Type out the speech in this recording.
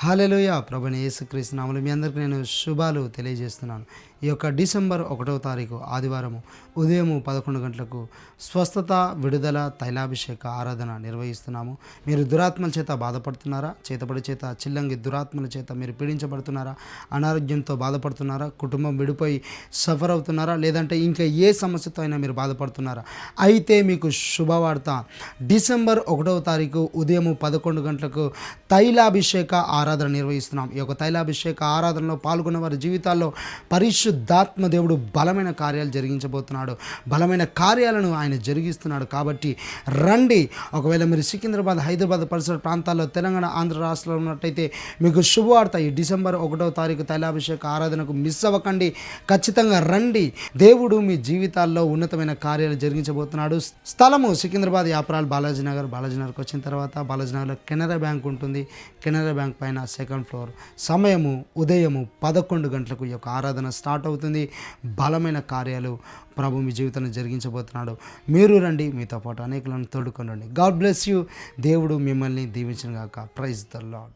హల్లెలూయా! ప్రభువైన యేసుక్రీస్తు నామములో మీ అందరికీ నేను శుభాలు తెలియజేస్తున్నాను. ఈ యొక్క డిసెంబర్ 1వ తారీఖు ఆదివారము ఉదయము 11 గంటలకు స్వస్థత, విడుదల, తైలాభిషేక ఆరాధన నిర్వహిస్తున్నాము. మీరు దురాత్మల చేత బాధపడుతున్నారా? చేతబడి చేత, చిల్లంగి దురాత్మల చేత మీరు పీడించబడుతున్నారా? అనారోగ్యంతో బాధపడుతున్నారా? కుటుంబం విడిపోయి సఫర్ అవుతున్నారా? లేదంటే ఇంకా ఏ సమస్యతో అయినా మీరు బాధపడుతున్నారా? అయితే మీకు శుభవార్త. డిసెంబర్ 1వ తారీఖు ఉదయము 11 గంటలకు తైలాభిషేక ఆరాధన నిర్వహిస్తున్నాం. ఈ యొక్క తైలాభిషేక ఆరాధనలో పాల్గొన్న వారి జీవితాల్లో పరిశుద్ధాత్మ దేవుడు బలమైన కార్యాలు జరిగించబోతున్నాడు. బలమైన కార్యాలను ఆయన జరిగిస్తున్నాడు. కాబట్టి రండి. ఒకవేళ మీరు సికింద్రాబాద్, హైదరాబాద్ పరిసర ప్రాంతాల్లో, తెలంగాణ, ఆంధ్ర రాష్ట్రంలో ఉన్నట్టయితే మీకు శుభవార్త. ఈ డిసెంబర్ 1వ తారీఖు తైలాభిషేక ఆరాధనకు మిస్ అవ్వకండి. ఖచ్చితంగా రండి. దేవుడు మీ జీవితాల్లో ఉన్నతమైన కార్యాలు జరిగించబోతున్నాడు. స్థలము సికింద్రాబాద్ యాప్రాల్ బాలాజీనగర్కి వచ్చిన తర్వాత బాలాజీనగర్లో కెనరా బ్యాంక్ ఉంటుంది. కెనరా బ్యాంక్ పైన 2nd ఫ్లోర్. సమయము ఉదయము 11 గంటలకు ఈ యొక్క ఆరాధన స్టార్ట్ అవుతుంది. బలమైన కార్యాలు ప్రభు మీ జీవితాన్ని జరిగించబోతున్నాడు. మీరు రండి, మీతో పాటు అనేకులను తోడుకొని రండి. God bless you. దేవుడు మిమ్మల్ని దీవించును గాక. Praise the lord.